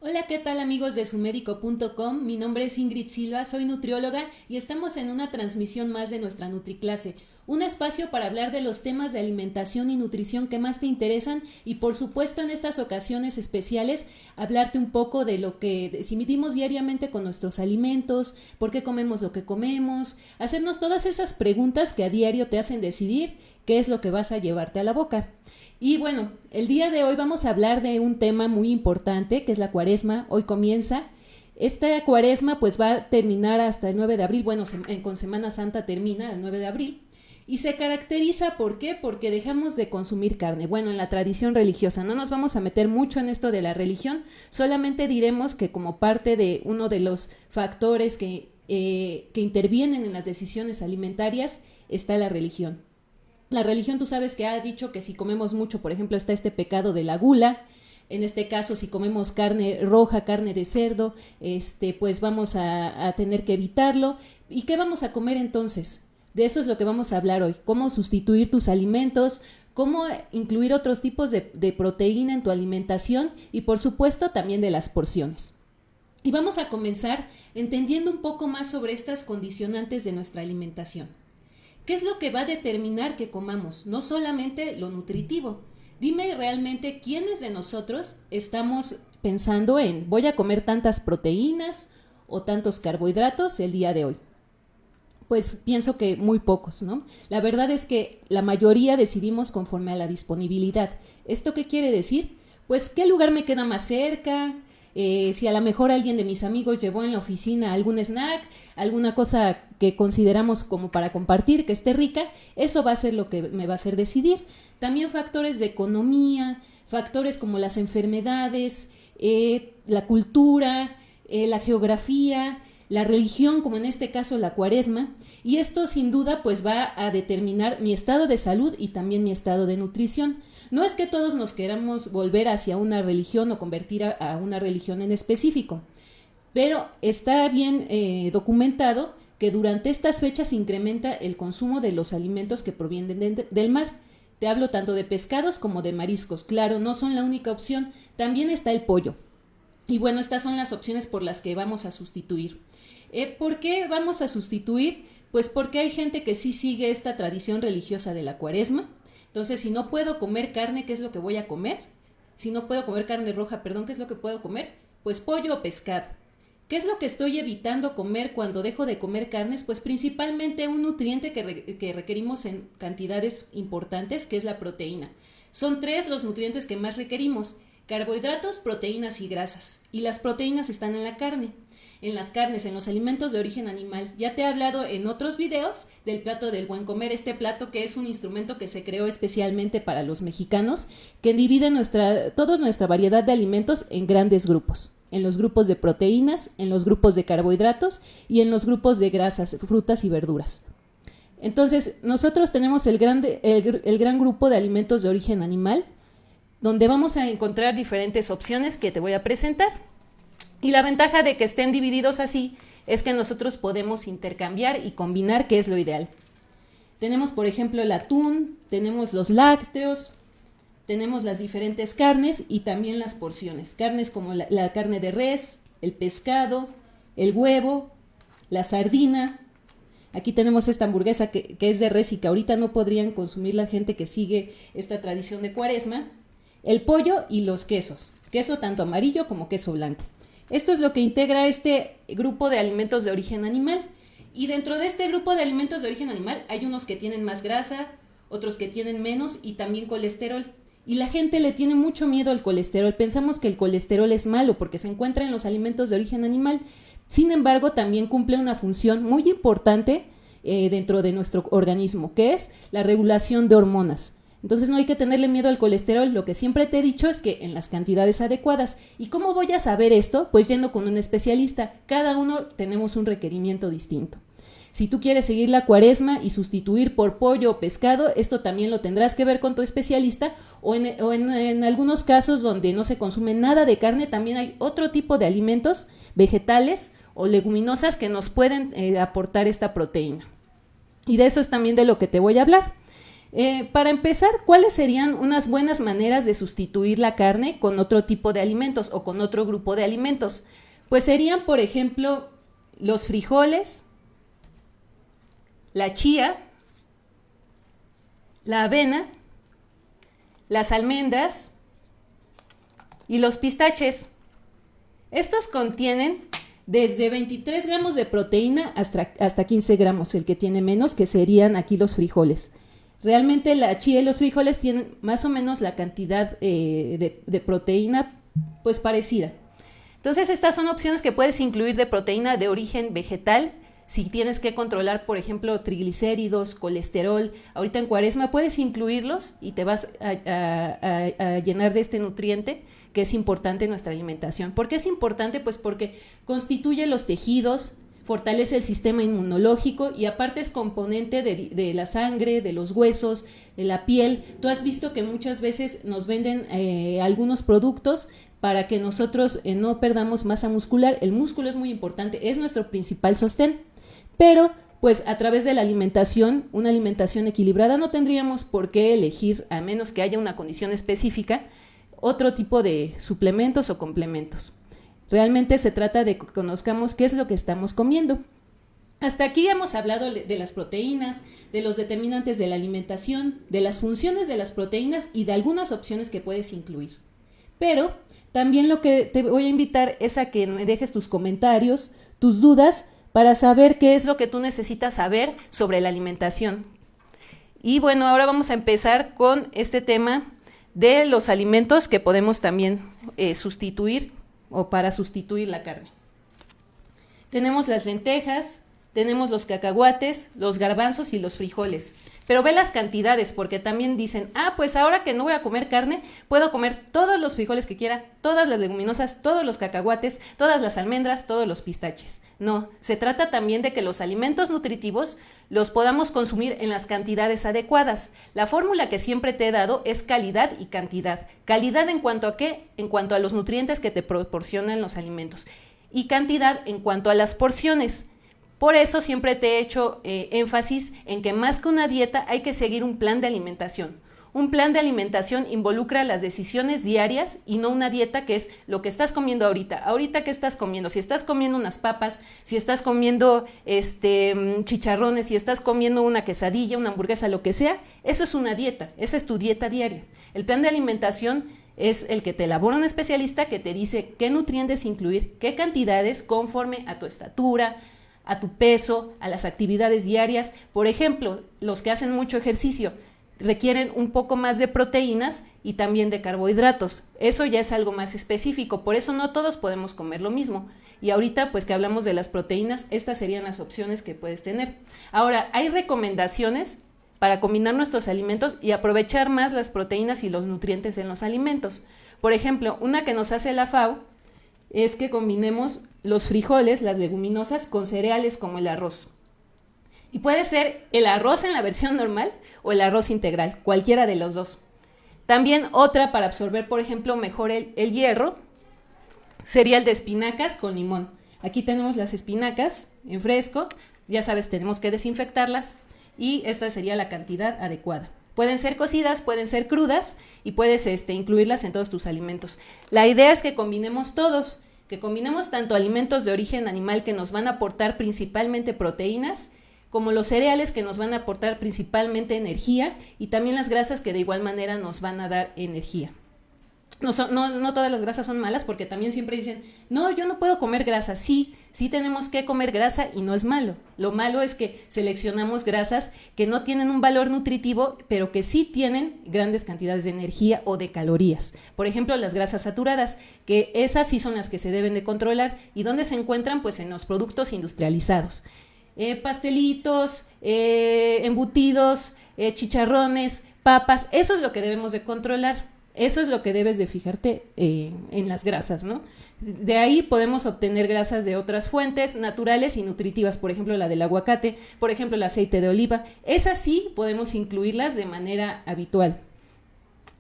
Hola, ¿qué tal amigos de sumedico.com? Mi nombre es Ingrid Silva, soy nutrióloga y estamos en una transmisión más de nuestra NutriClase, un espacio para hablar de los temas de alimentación y nutrición que más te interesan y por supuesto en estas ocasiones especiales hablarte un poco de lo que decidimos diariamente con nuestros alimentos, por qué comemos lo que comemos, hacernos todas esas preguntas que a diario te hacen decidir qué es lo que vas a llevarte a la boca. Y bueno, el día de hoy vamos a hablar de un tema muy importante que es la cuaresma. Hoy comienza. Esta cuaresma pues va a terminar hasta el 9 de abril. Bueno, con Semana Santa termina el 9 de abril. Y se caracteriza, ¿por qué? Porque dejamos de consumir carne. Bueno, en la tradición religiosa. No nos vamos a meter mucho en esto de la religión. Solamente diremos que como parte de uno de los factores que intervienen en las decisiones alimentarias está la religión. La religión, tú sabes que ha dicho que si comemos mucho, por ejemplo, está este pecado de la gula. En este caso, si comemos carne roja, carne de cerdo, pues vamos a tener que evitarlo. ¿Y qué vamos a comer entonces? De eso es lo que vamos a hablar hoy. Cómo sustituir tus alimentos, cómo incluir otros tipos de proteína en tu alimentación y, por supuesto, también de las porciones. Y vamos a comenzar entendiendo un poco más sobre estas condicionantes de nuestra alimentación. ¿Qué es lo que va a determinar que comamos? No solamente lo nutritivo. Dime realmente quiénes de nosotros estamos pensando en voy a comer tantas proteínas o tantos carbohidratos el día de hoy. Pues pienso que muy pocos, ¿no? La verdad es que la mayoría decidimos conforme a la disponibilidad. ¿Esto qué quiere decir? Pues qué lugar me queda más cerca, si a lo mejor alguien de mis amigos llevó en la oficina algún snack, alguna cosa que consideramos como para compartir, que esté rica, eso va a ser lo que me va a hacer decidir. También factores de economía, factores como las enfermedades, la cultura, la geografía, la religión, como en este caso la cuaresma, y esto sin duda pues va a determinar mi estado de salud y también mi estado de nutrición. No es que todos nos queramos volver hacia una religión o convertir a una religión en específico, pero está bien documentado que durante estas fechas se incrementa el consumo de los alimentos que provienen del mar. Te hablo tanto de pescados como de mariscos. Claro, no son la única opción, también está el pollo. Y bueno, estas son las opciones por las que vamos a sustituir. ¿Por qué vamos a sustituir? Pues porque hay gente que sí sigue esta tradición religiosa de la cuaresma. Entonces, si no puedo comer carne, ¿qué es lo que voy a comer? Si no puedo comer carne roja, ¿qué es lo que puedo comer? Pues pollo o pescado. ¿Qué es lo que estoy evitando comer cuando dejo de comer carnes? Pues principalmente un nutriente que requerimos en cantidades importantes, que es la proteína. Son 3 los nutrientes que más requerimos: carbohidratos, proteínas y grasas. Y las proteínas están en la carne, en las carnes, en los alimentos de origen animal. Ya te he hablado en otros videos del plato del buen comer, este plato que es un instrumento que se creó especialmente para los mexicanos, que divide toda nuestra variedad de alimentos en grandes grupos. En los grupos de proteínas, en los grupos de carbohidratos y en los grupos de grasas, frutas y verduras. Entonces, nosotros tenemos el gran grupo de alimentos de origen animal, donde vamos a encontrar diferentes opciones que te voy a presentar. Y la ventaja de que estén divididos así es que nosotros podemos intercambiar y combinar, que es lo ideal. Tenemos, por ejemplo, el atún, tenemos los lácteos, tenemos las diferentes carnes y también las porciones. Carnes como la carne de res, el pescado, el huevo, la sardina. Aquí tenemos esta hamburguesa que es de res y que ahorita no podrían consumir la gente que sigue esta tradición de cuaresma. El pollo y los quesos. Queso tanto amarillo como queso blanco. Esto es lo que integra este grupo de alimentos de origen animal. Y dentro de este grupo de alimentos de origen animal hay unos que tienen más grasa, otros que tienen menos y también colesterol. Y la gente le tiene mucho miedo al colesterol. Pensamos que el colesterol es malo porque se encuentra en los alimentos de origen animal. Sin embargo, también cumple una función muy importante dentro de nuestro organismo, que es la regulación de hormonas. Entonces no hay que tenerle miedo al colesterol, lo que siempre te he dicho es que en las cantidades adecuadas. ¿Y cómo voy a saber esto? Pues yendo con un especialista. Cada uno tenemos un requerimiento distinto. Si tú quieres seguir la cuaresma y sustituir por pollo o pescado, esto también lo tendrás que ver con tu especialista o en algunos casos donde no se consume nada de carne, también hay otro tipo de alimentos vegetales o leguminosas que nos pueden aportar esta proteína. Y de eso es también de lo que te voy a hablar. Para empezar, ¿cuáles serían unas buenas maneras de sustituir la carne con otro tipo de alimentos o con otro grupo de alimentos? Pues serían, por ejemplo, los frijoles, la chía, la avena, las almendras y los pistaches. Estos contienen desde 23 gramos de proteína hasta 15 gramos, el que tiene menos, que serían aquí los frijoles. Realmente la chía y los frijoles tienen más o menos la cantidad de proteína pues parecida. Entonces estas son opciones que puedes incluir de proteína de origen vegetal. Si tienes que controlar, por ejemplo, triglicéridos, colesterol, ahorita en Cuaresma puedes incluirlos y te vas a llenar de este nutriente que es importante en nuestra alimentación. ¿Por qué es importante? Pues porque constituye los tejidos, fortalece el sistema inmunológico y aparte es componente de la sangre, de los huesos, de la piel. Tú has visto que muchas veces nos venden algunos productos para que nosotros no perdamos masa muscular. El músculo es muy importante, es nuestro principal sostén, pero pues a través de la alimentación, una alimentación equilibrada, no tendríamos por qué elegir, a menos que haya una condición específica, otro tipo de suplementos o complementos. Realmente se trata de que conozcamos qué es lo que estamos comiendo. Hasta aquí hemos hablado de las proteínas, de los determinantes de la alimentación, de las funciones de las proteínas y de algunas opciones que puedes incluir. Pero también lo que te voy a invitar es a que me dejes tus comentarios, tus dudas, para saber qué es lo que tú necesitas saber sobre la alimentación. Y bueno, ahora vamos a empezar con este tema de los alimentos que podemos también sustituir o para sustituir la carne. Tenemos las lentejas, tenemos los cacahuates, los garbanzos y los frijoles. Pero ve las cantidades, porque también dicen, pues ahora que no voy a comer carne, puedo comer todos los frijoles que quiera, todas las leguminosas, todos los cacahuates, todas las almendras, todos los pistaches. No, se trata también de que los alimentos nutritivos los podamos consumir en las cantidades adecuadas. La fórmula que siempre te he dado es calidad y cantidad. Calidad en cuanto a ¿qué? En cuanto a los nutrientes que te proporcionan los alimentos. Y cantidad en cuanto a las porciones. Por eso siempre te he hecho énfasis en que más que una dieta hay que seguir un plan de alimentación. Un plan de alimentación involucra las decisiones diarias y no una dieta que es lo que estás comiendo ahorita. Ahorita, ¿qué estás comiendo? Si estás comiendo unas papas, si estás comiendo chicharrones, si estás comiendo una quesadilla, una hamburguesa, lo que sea, eso es una dieta, esa es tu dieta diaria. El plan de alimentación es el que te elabora un especialista que te dice qué nutrientes incluir, qué cantidades conforme a tu estatura, a tu peso, a las actividades diarias. Por ejemplo, los que hacen mucho ejercicio requieren un poco más de proteínas y también de carbohidratos. Eso ya es algo más específico, por eso no todos podemos comer lo mismo. Y ahorita, pues que hablamos de las proteínas, estas serían las opciones que puedes tener. Ahora, hay recomendaciones para combinar nuestros alimentos y aprovechar más las proteínas y los nutrientes en los alimentos. Por ejemplo, una que nos hace la FAO es que combinemos los frijoles, las leguminosas, con cereales como el arroz. Y puede ser el arroz en la versión normal o el arroz integral, cualquiera de los dos. También otra para absorber, por ejemplo, mejor el hierro, sería el de espinacas con limón. Aquí tenemos las espinacas en fresco, ya sabes, tenemos que desinfectarlas y esta sería la cantidad adecuada. Pueden ser cocidas, pueden ser crudas y puedes incluirlas en todos tus alimentos. La idea es que combinemos todos, que combinemos tanto alimentos de origen animal que nos van a aportar principalmente proteínas, como los cereales que nos van a aportar principalmente energía y también las grasas que de igual manera nos van a dar energía. No todas las grasas son malas porque también siempre dicen, no, yo no puedo comer grasa. Sí tenemos que comer grasa y no es malo. Lo malo es que seleccionamos grasas que no tienen un valor nutritivo, pero que sí tienen grandes cantidades de energía o de calorías. Por ejemplo, las grasas saturadas, que esas sí son las que se deben de controlar. ¿Y dónde se encuentran? Pues en los productos industrializados. Pastelitos, embutidos, chicharrones, papas, eso es lo que debemos de controlar. Eso es lo que debes de fijarte en las grasas, ¿no? De ahí podemos obtener grasas de otras fuentes naturales y nutritivas, por ejemplo la del aguacate, por ejemplo el aceite de oliva. Esas sí podemos incluirlas de manera habitual.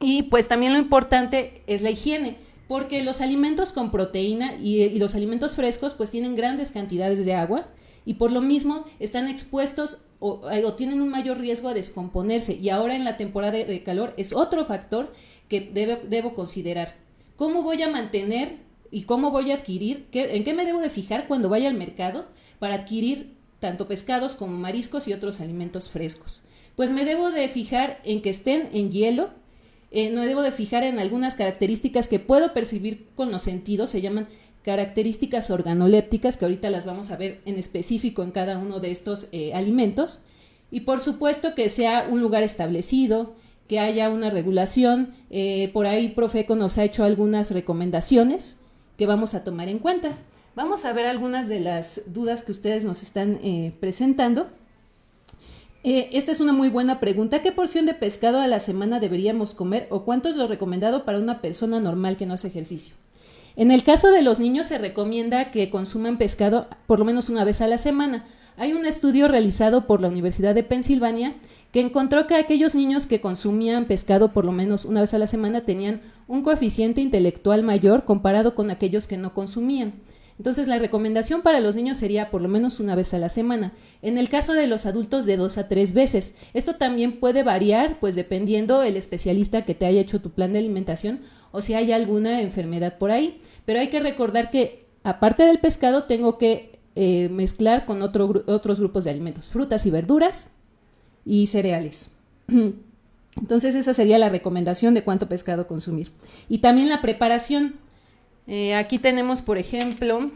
Y pues también lo importante es la higiene, porque los alimentos con proteína y los alimentos frescos pues tienen grandes cantidades de agua y por lo mismo están expuestos o tienen un mayor riesgo a descomponerse, y ahora en la temporada de calor es otro factor que debo considerar. ¿Cómo voy a mantener y cómo voy a adquirir? ¿En qué me debo de fijar cuando vaya al mercado para adquirir tanto pescados como mariscos y otros alimentos frescos? Pues me debo de fijar en que estén en hielo, no debo de fijar en algunas características que puedo percibir con los sentidos, se llaman características organolépticas, que ahorita las vamos a ver en específico en cada uno de estos alimentos, y por supuesto que sea un lugar establecido, que haya una regulación. Por ahí Profeco nos ha hecho algunas recomendaciones que vamos a tomar en cuenta. Vamos a ver algunas de las dudas que ustedes nos están presentando. Esta es una muy buena pregunta. ¿Qué porción de pescado a la semana deberíamos comer o cuánto es lo recomendado para una persona normal que no hace ejercicio? En el caso de los niños se recomienda que consuman pescado por lo menos una vez a la semana. Hay un estudio realizado por la Universidad de Pensilvania que encontró que aquellos niños que consumían pescado por lo menos una vez a la semana tenían un coeficiente intelectual mayor comparado con aquellos que no consumían. Entonces la recomendación para los niños sería por lo menos una vez a la semana. En el caso de los adultos, de 2 a 3 veces. Esto también puede variar, pues dependiendo el especialista que te haya hecho tu plan de alimentación o si hay alguna enfermedad por ahí. Pero hay que recordar que aparte del pescado tengo que mezclar con otros grupos de alimentos, frutas y verduras y cereales. Entonces esa sería la recomendación de cuánto pescado consumir. Y también la preparación. Aquí tenemos, por ejemplo,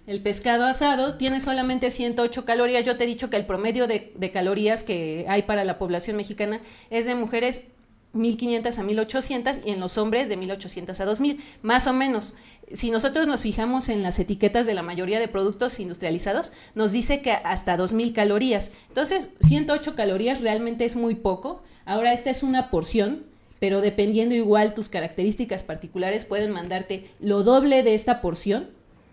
el pescado asado, tiene solamente 108 calorías. Yo te he dicho que el promedio de calorías que hay para la población mexicana es de mujeres 1,500 a 1,800 y en los hombres de 1,800 a 2,000, más o menos. Si nosotros nos fijamos en las etiquetas de la mayoría de productos industrializados, nos dice que hasta 2,000 calorías. Entonces, 108 calorías realmente es muy poco. Ahora, esta es una porción, pero dependiendo igual tus características particulares pueden mandarte lo doble de esta porción.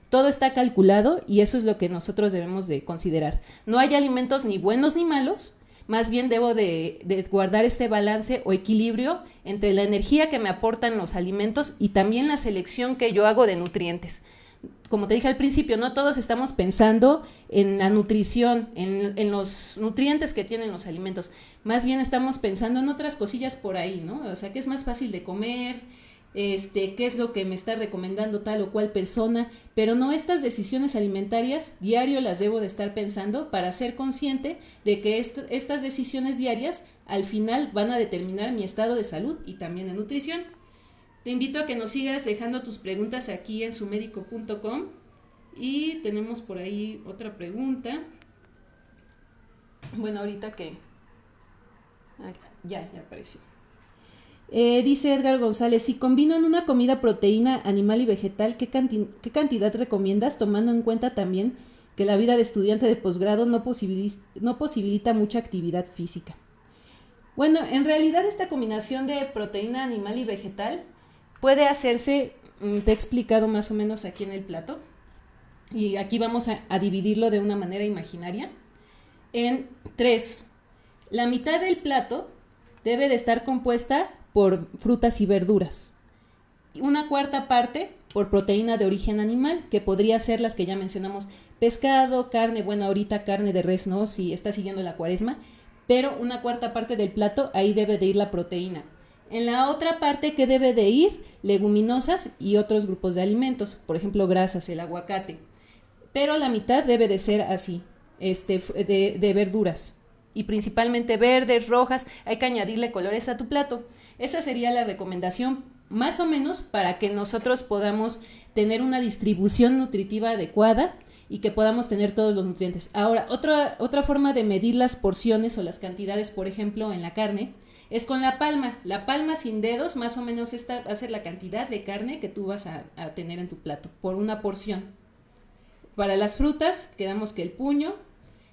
Todo está calculado y eso es lo que nosotros debemos de considerar. No hay alimentos ni buenos ni malos, más bien debo de guardar este balance o equilibrio entre la energía que me aportan los alimentos y también la selección que yo hago de nutrientes. Como te dije al principio, no todos estamos pensando en la nutrición, en los nutrientes que tienen los alimentos. Más bien estamos pensando en otras cosillas por ahí, ¿no? O sea, qué es más fácil de comer, qué es lo que me está recomendando tal o cual persona, pero no, estas decisiones alimentarias diario las debo de estar pensando para ser consciente de que estas decisiones diarias al final van a determinar mi estado de salud y también de nutrición. Te invito a que nos sigas dejando tus preguntas aquí en sumedico.com y tenemos por ahí otra pregunta. Bueno, ahorita que... Ya apareció. Dice Edgar González, si combino en una comida proteína animal y vegetal, ¿qué cantidad recomiendas? Tomando en cuenta también que la vida de estudiante de posgrado no posibilita mucha actividad física. Bueno, en realidad esta combinación de proteína animal y vegetal puede hacerse, te he explicado más o menos aquí en el plato, y aquí vamos a dividirlo de una manera imaginaria en 3. La mitad del plato debe de estar compuesta por frutas y verduras. Una cuarta parte por proteína de origen animal, que podría ser las que ya mencionamos, pescado, carne, bueno, ahorita carne de res, ¿no? Si está siguiendo la cuaresma, pero una cuarta parte del plato, ahí debe de ir la proteína. En la otra parte, ¿qué debe de ir? Leguminosas y otros grupos de alimentos, por ejemplo, grasas, el aguacate. Pero la mitad debe de ser así, de verduras. Y principalmente verdes, rojas, hay que añadirle colores a tu plato. Esa sería la recomendación, más o menos, para que nosotros podamos tener una distribución nutritiva adecuada y que podamos tener todos los nutrientes. Ahora, otra forma de medir las porciones o las cantidades, por ejemplo, en la carne, es con la palma. La palma sin dedos, más o menos esta va a ser la cantidad de carne que tú vas a tener en tu plato, por una porción. Para las frutas, quedamos que el puño.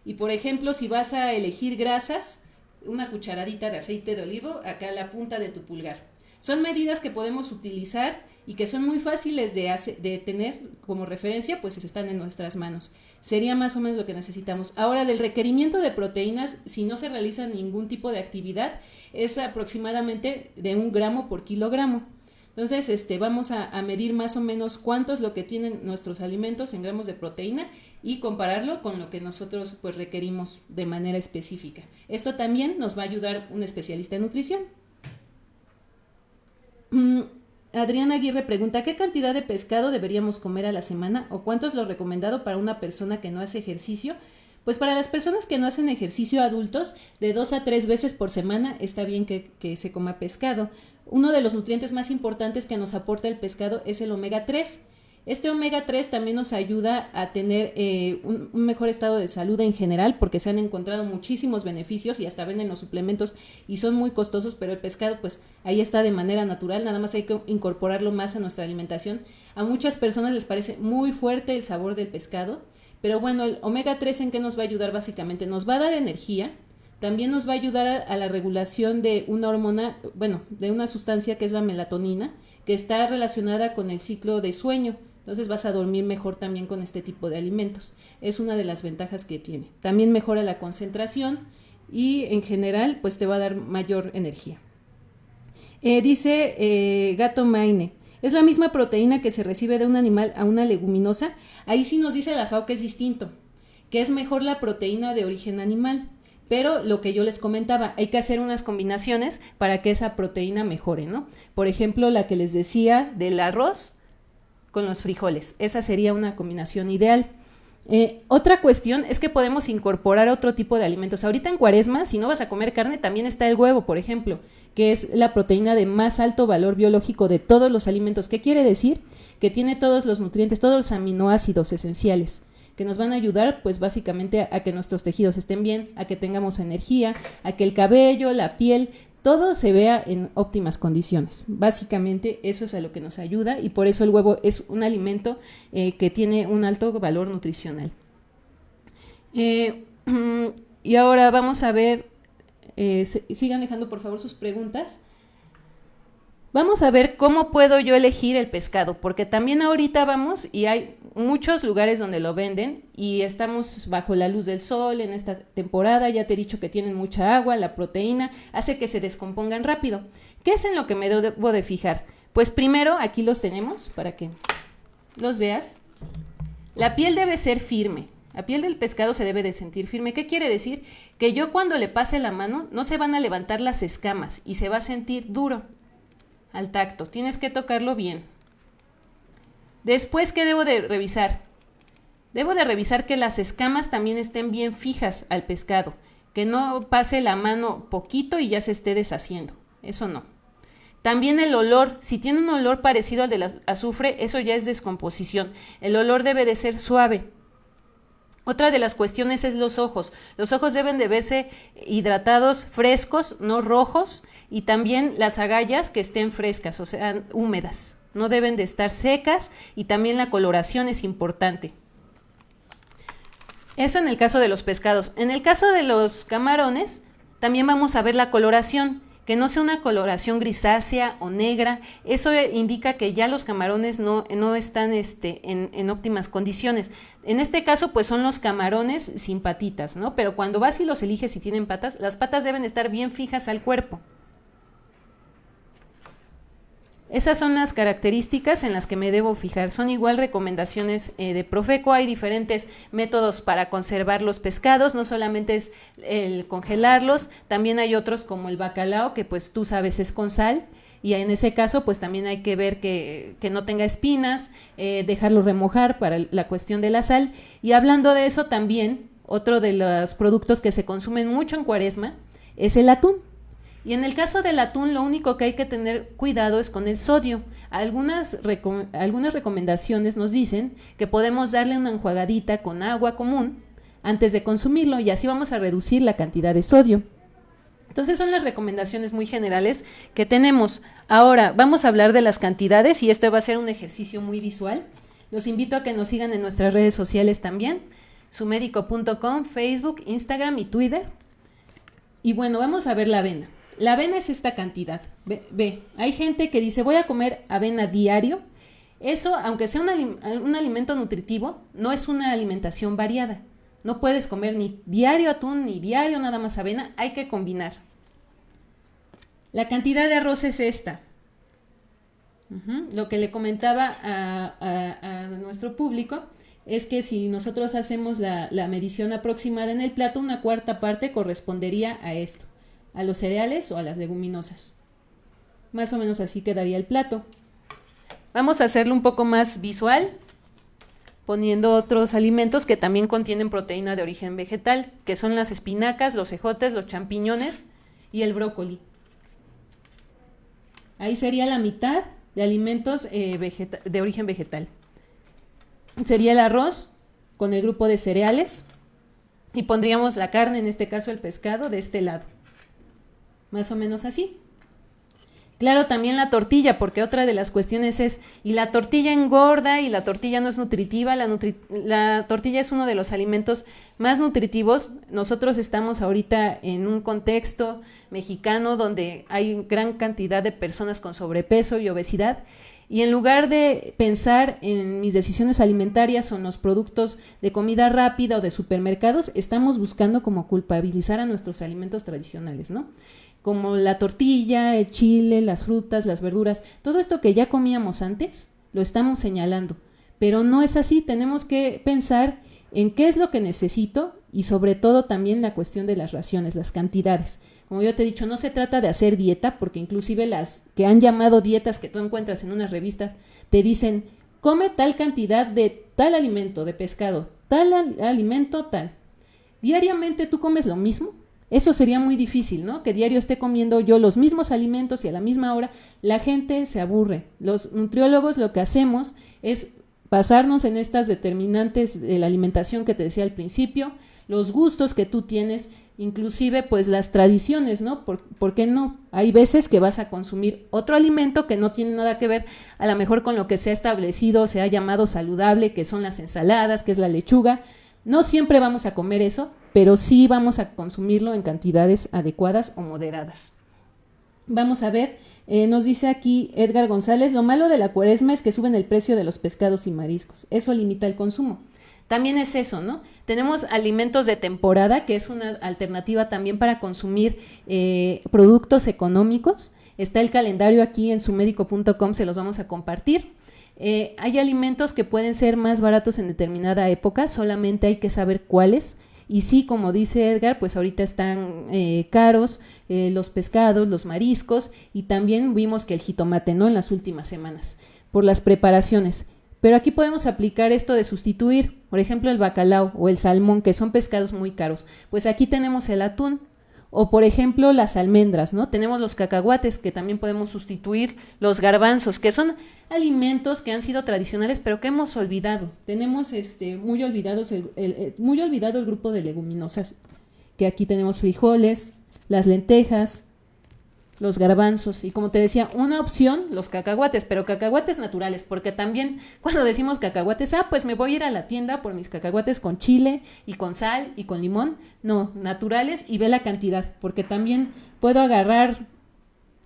Y por ejemplo, si vas a elegir grasas, una cucharadita de aceite de olivo acá a la punta de tu pulgar. Son medidas que podemos utilizar y que son muy fáciles de tener como referencia, pues están en nuestras manos. Sería más o menos lo que necesitamos. Ahora, del requerimiento de proteínas, si no se realiza ningún tipo de actividad, es aproximadamente de 1 gramo por kilogramo. Entonces, vamos a medir más o menos cuánto es lo que tienen nuestros alimentos en gramos de proteína y compararlo con lo que nosotros pues requerimos de manera específica. Esto también nos va a ayudar un especialista en nutrición. Adriana Aguirre pregunta, ¿qué cantidad de pescado deberíamos comer a la semana o cuánto es lo recomendado para una persona que no hace ejercicio? Pues para las personas que no hacen ejercicio adultos, de 2 a 3 veces por semana está bien que se coma pescado. Uno de los nutrientes más importantes que nos aporta el pescado es el omega 3. Este omega 3 también nos ayuda a tener un mejor estado de salud en general, porque se han encontrado muchísimos beneficios y hasta venden los suplementos y son muy costosos, pero el pescado pues ahí está de manera natural, nada más hay que incorporarlo más a nuestra alimentación. A muchas personas les parece muy fuerte el sabor del pescado, pero bueno, el omega 3 ¿en qué nos va a ayudar básicamente? Nos va a dar energía, también nos va a ayudar a la regulación de una hormona, de una sustancia que es la melatonina, que está relacionada con el ciclo de sueño. Entonces vas a dormir mejor también con este tipo de alimentos. Es una de las ventajas que tiene. También mejora la concentración y en general pues te va a dar mayor energía. Dice Gato Maine, ¿es la misma proteína que se recibe de un animal a una leguminosa? Ahí sí nos dice la FAO que es distinto, que es mejor la proteína de origen animal. Pero lo que yo les comentaba, hay que hacer unas combinaciones para que esa proteína mejore, ¿no? Por ejemplo, la que les decía del arroz con los frijoles. Esa sería una combinación ideal. Otra cuestión es que podemos incorporar otro tipo de alimentos. Ahorita en Cuaresma, si no vas a comer carne, también está el huevo, por ejemplo, que es la proteína de más alto valor biológico de todos los alimentos. ¿Qué quiere decir? Que tiene todos los nutrientes, todos los aminoácidos esenciales, que nos van a ayudar pues básicamente a que nuestros tejidos estén bien, a que tengamos energía, a que el cabello, la piel, todo se vea en óptimas condiciones. Básicamente eso es a lo que nos ayuda y por eso el huevo es un alimento que tiene un alto valor nutricional. Y ahora vamos a ver, sigan dejando por favor sus preguntas. Vamos a ver cómo puedo yo elegir el pescado, porque también ahorita vamos y hay muchos lugares donde lo venden y estamos bajo la luz del sol en esta temporada, ya te he dicho que tienen mucha agua, la proteína hace que se descompongan rápido. ¿Qué es en lo que me debo de fijar? Pues primero, aquí los tenemos para que los veas. La piel debe ser firme, la piel del pescado se debe de sentir firme. ¿Qué quiere decir? Que yo cuando le pase la mano no se van a levantar las escamas y se va a sentir duro al tacto, tienes que tocarlo bien. Después, ¿qué debo de revisar? Debo de revisar que las escamas también estén bien fijas al pescado, que no pase la mano poquito y ya se esté deshaciendo, eso no. También el olor, si tiene un olor parecido al del azufre, eso ya es descomposición, el olor debe de ser suave. Otra de las cuestiones es los ojos deben de verse hidratados, frescos, no rojos, y también las agallas que estén frescas, o sea, húmedas, no deben de estar secas y también la coloración es importante. Eso en el caso de los pescados. En el caso de los camarones, también vamos a ver la coloración, que no sea una coloración grisácea o negra, eso indica que ya los camarones no están en óptimas condiciones. En este caso, pues son los camarones sin patitas, ¿no? Pero cuando vas y los eliges y tienen patas, las patas deben estar bien fijas al cuerpo. Esas son las características en las que me debo fijar. Son igual recomendaciones de Profeco. Hay diferentes métodos para conservar los pescados. No solamente es el congelarlos, también hay otros como el bacalao, que pues tú sabes es con sal. Y en ese caso pues también hay que ver que no tenga espinas, dejarlo remojar para la cuestión de la sal. Y hablando de eso también, otro de los productos que se consumen mucho en Cuaresma es el atún. Y en el caso del atún, lo único que hay que tener cuidado es con el sodio. Algunas recomendaciones nos dicen que podemos darle una enjuagadita con agua común antes de consumirlo y así vamos a reducir la cantidad de sodio. Entonces son las recomendaciones muy generales que tenemos. Ahora vamos a hablar de las cantidades y este va a ser un ejercicio muy visual. Los invito a que nos sigan en nuestras redes sociales también, sumedico.com, Facebook, Instagram y Twitter. Y bueno, vamos a ver la avena. La avena es esta cantidad. Ve, hay gente que dice voy a comer avena diario. Eso, aunque sea un alimento nutritivo, no es una alimentación variada. No puedes comer ni diario atún, ni diario nada más avena. Hay que combinar. La cantidad de arroz es esta. Lo que le comentaba a nuestro público es que si nosotros hacemos la medición aproximada en el plato, una cuarta parte correspondería a esto, a los cereales o a las leguminosas. Más o menos así quedaría el plato. Vamos a hacerlo un poco más visual, poniendo otros alimentos que también contienen proteína de origen vegetal, que son las espinacas, los ejotes, los champiñones y el brócoli. Ahí sería la mitad de alimentos de origen vegetal. Sería el arroz con el grupo de cereales y pondríamos la carne, en este caso el pescado, de este lado. Más o menos así. Claro, también la tortilla, porque otra de las cuestiones es, y la tortilla engorda y la tortilla no es nutritiva. La tortilla es uno de los alimentos más nutritivos. Nosotros estamos ahorita en un contexto mexicano donde hay gran cantidad de personas con sobrepeso y obesidad, y en lugar de pensar en mis decisiones alimentarias o en los productos de comida rápida o de supermercados, estamos buscando como culpabilizar a nuestros alimentos tradicionales, ¿no? Como la tortilla, el chile, las frutas, las verduras, todo esto que ya comíamos antes, lo estamos señalando, pero no es así. Tenemos que pensar en qué es lo que necesito y sobre todo también la cuestión de las raciones, las cantidades. Como yo te he dicho, no se trata de hacer dieta, porque inclusive las que han llamado dietas que tú encuentras en unas revistas te dicen, come tal cantidad de tal alimento, de pescado, tal alimento, tal. ¿Diariamente tú comes lo mismo? Eso sería muy difícil, ¿no? Que diario esté comiendo yo los mismos alimentos y a la misma hora. La gente se aburre. Los nutriólogos lo que hacemos es basarnos en estas determinantes de la alimentación que te decía al principio, los gustos que tú tienes, inclusive pues las tradiciones, ¿no? ¿Por qué no? Hay veces que vas a consumir otro alimento que no tiene nada que ver a lo mejor con lo que se ha establecido, se ha llamado saludable, que son las ensaladas, que es la lechuga. No siempre vamos a comer eso, pero sí vamos a consumirlo en cantidades adecuadas o moderadas. Vamos a ver, nos dice aquí Edgar González, lo malo de la cuaresma es que suben el precio de los pescados y mariscos, eso limita el consumo. También es eso, ¿no? Tenemos alimentos de temporada, que es una alternativa también para consumir productos económicos. Está el calendario aquí en sumedico.com, se los vamos a compartir. Hay alimentos que pueden ser más baratos en determinada época, solamente hay que saber cuáles. Y sí, como dice Edgar, pues ahorita están caros los pescados, los mariscos, y también vimos que el jitomate, ¿no? En las últimas semanas, por las preparaciones. Pero aquí podemos aplicar esto de sustituir, por ejemplo, el bacalao o el salmón, que son pescados muy caros. Pues aquí tenemos el atún, o por ejemplo las almendras, ¿no? Tenemos los cacahuates, que también podemos sustituir, los garbanzos, que son alimentos que han sido tradicionales, pero que hemos olvidado. Tenemos muy olvidado el grupo de leguminosas, que aquí tenemos frijoles, las lentejas, los garbanzos y, como te decía, una opción, los cacahuates, pero cacahuates naturales, porque también cuando decimos cacahuates, pues me voy a ir a la tienda por mis cacahuates con chile y con sal y con limón. No, naturales, y ve la cantidad, porque también puedo agarrar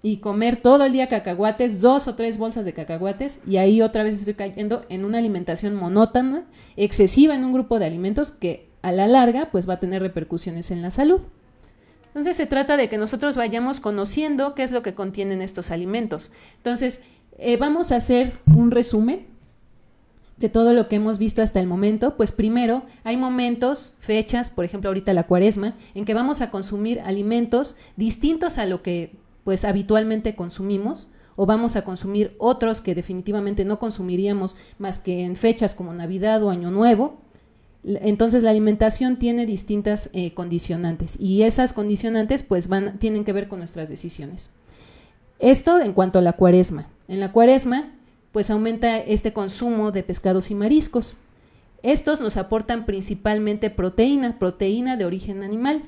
y comer todo el día cacahuates, 2 o 3 bolsas de cacahuates, y ahí otra vez estoy cayendo en una alimentación monótona, excesiva en un grupo de alimentos que a la larga pues va a tener repercusiones en la salud. Entonces se trata de que nosotros vayamos conociendo qué es lo que contienen estos alimentos. Entonces vamos a hacer un resumen de todo lo que hemos visto hasta el momento. Pues primero hay momentos, fechas, por ejemplo ahorita la cuaresma, en que vamos a consumir alimentos distintos a lo que pues habitualmente consumimos, o vamos a consumir otros que definitivamente no consumiríamos más que en fechas como Navidad o Año Nuevo. Entonces la alimentación tiene distintas condicionantes, y esas condicionantes pues tienen que ver con nuestras decisiones. Esto en cuanto a la cuaresma. En la cuaresma pues aumenta este consumo de pescados y mariscos. Estos nos aportan principalmente proteína de origen animal.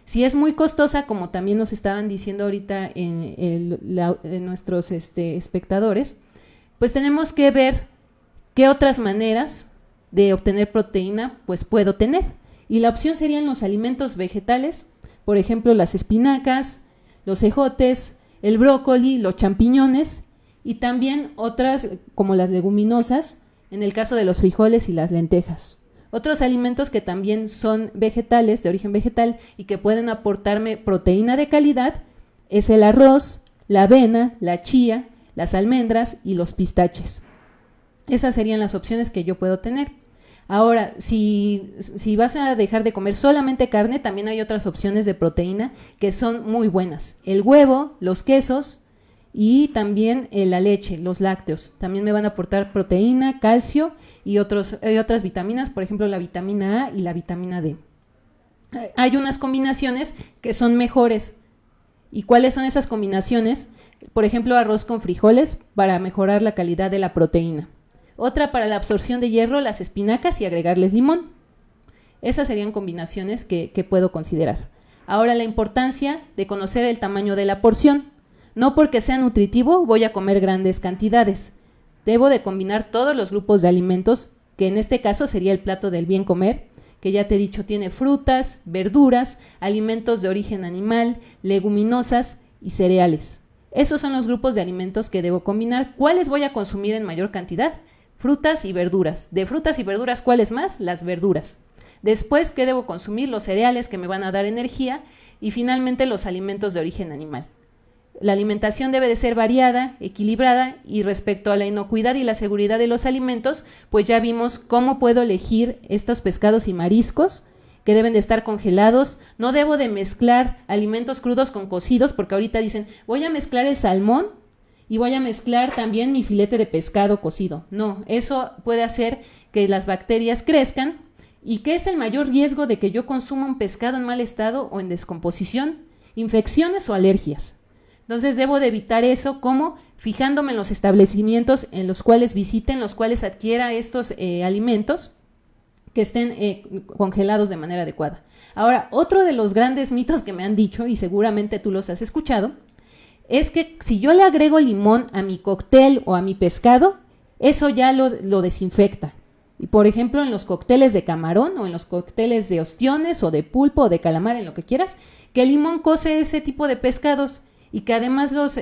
Si es muy costosa, como también nos estaban diciendo ahorita en nuestros espectadores, pues tenemos que ver qué otras maneras de obtener proteína pues puedo tener, y la opción serían los alimentos vegetales, por ejemplo las espinacas, los ejotes, el brócoli, los champiñones, y también otras como las leguminosas, en el caso de los frijoles y las lentejas. Otros alimentos que también son vegetales, de origen vegetal, y que pueden aportarme proteína de calidad, es el arroz, la avena, la chía, las almendras y los pistaches. Esas serían las opciones que yo puedo tener. Ahora, si vas a dejar de comer solamente carne, también hay otras opciones de proteína que son muy buenas. El huevo, los quesos y también la leche, los lácteos. También me van a aportar proteína, calcio y otras vitaminas, por ejemplo la vitamina A y la vitamina D. Hay unas combinaciones que son mejores. ¿Y cuáles son esas combinaciones? Por ejemplo, arroz con frijoles para mejorar la calidad de la proteína. Otra para la absorción de hierro, las espinacas y agregarles limón. Esas serían combinaciones que puedo considerar. Ahora, la importancia de conocer el tamaño de la porción. No porque sea nutritivo voy a comer grandes cantidades. Debo de combinar todos los grupos de alimentos, que en este caso sería el plato del bien comer, que ya te he dicho tiene frutas, verduras, alimentos de origen animal, leguminosas y cereales. Esos son los grupos de alimentos que debo combinar. ¿Cuáles voy a consumir en mayor cantidad? Frutas y verduras. De frutas y verduras, ¿cuáles más? Las verduras. Después, ¿qué debo consumir? Los cereales que me van a dar energía y finalmente los alimentos de origen animal. La alimentación debe de ser variada, equilibrada y respecto a la inocuidad y la seguridad de los alimentos, pues ya vimos cómo puedo elegir estos pescados y mariscos que deben de estar congelados. No debo de mezclar alimentos crudos con cocidos porque ahorita dicen voy a mezclar el salmón y voy a mezclar también mi filete de pescado cocido. No, eso puede hacer que las bacterias crezcan. ¿Y qué es el mayor riesgo de que yo consuma un pescado en mal estado o en descomposición? Infecciones o alergias. Entonces debo de evitar eso, como fijándome en los establecimientos en los cuales visiten, los cuales adquiera estos alimentos que estén congelados de manera adecuada. Ahora, otro de los grandes mitos que me han dicho, y seguramente tú los has escuchado, es que si yo le agrego limón a mi cóctel o a mi pescado, eso ya lo desinfecta. Y por ejemplo, en los cócteles de camarón o en los cócteles de ostiones o de pulpo o de calamar, en lo que quieras, que el limón cose ese tipo de pescados y que además los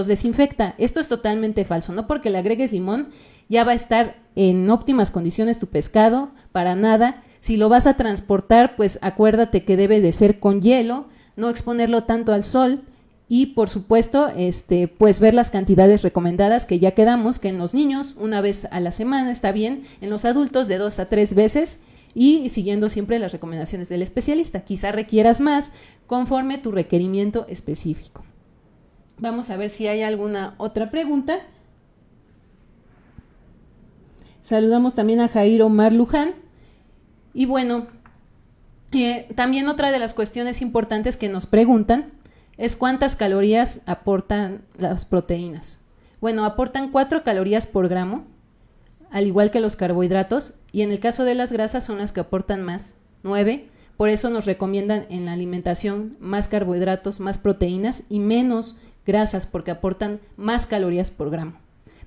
desinfecta. Esto es totalmente falso. No porque le agregues limón ya va a estar en óptimas condiciones tu pescado, para nada. Si lo vas a transportar, pues acuérdate que debe de ser con hielo, no exponerlo tanto al sol y por supuesto pues ver las cantidades recomendadas, que ya quedamos que en los niños 1 vez a la semana está bien, en los adultos de 2 a 3 veces y siguiendo siempre las recomendaciones del especialista. Quizá requieras más conforme tu requerimiento específico. Vamos a ver si hay alguna otra pregunta. Saludamos también a Jair Omar Luján. Y bueno, también otra de las cuestiones importantes que nos preguntan es cuántas calorías aportan las proteínas. Bueno, aportan 4 calorías por gramo, al igual que los carbohidratos, y en el caso de las grasas son las que aportan más, 9. Por eso nos recomiendan en la alimentación más carbohidratos, más proteínas y menos grasas, porque aportan más calorías por gramo.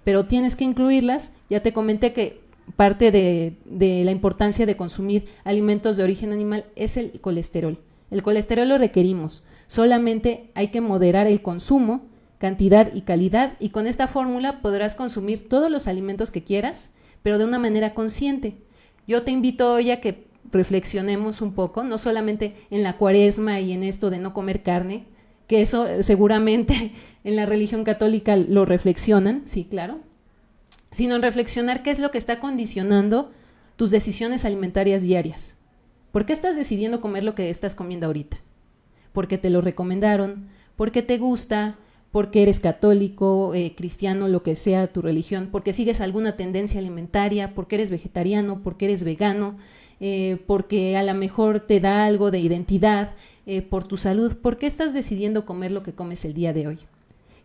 Pero tienes que incluirlas. Ya te comenté que parte de la importancia de consumir alimentos de origen animal es el colesterol. El colesterol lo requerimos, solamente hay que moderar el consumo, cantidad y calidad, y con esta fórmula podrás consumir todos los alimentos que quieras, pero de una manera consciente. Yo te invito hoy a que reflexionemos un poco, no solamente en la cuaresma y en esto de no comer carne, que eso seguramente en la religión católica lo reflexionan, sí, claro, sino en reflexionar qué es lo que está condicionando tus decisiones alimentarias diarias. ¿Por qué estás decidiendo comer lo que estás comiendo ahorita? ¿Porque te lo recomendaron? ¿Porque te gusta? ¿Porque eres católico, cristiano, lo que sea tu religión? ¿Porque sigues alguna tendencia alimentaria? ¿Porque eres vegetariano? ¿Porque eres vegano? ¿Porque a lo mejor te da algo de identidad? ¿Por tu salud? ¿Por qué estás decidiendo comer lo que comes el día de hoy?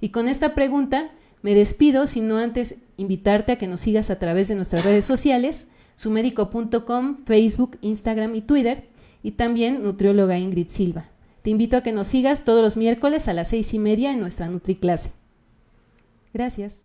Y con esta pregunta me despido, sino antes invitarte a que nos sigas a través de nuestras redes sociales, sumedico.com, Facebook, Instagram y Twitter, y también nutrióloga Ingrid Silva. Te invito a que nos sigas todos los miércoles a las 6:30 en nuestra NutriClase. Gracias.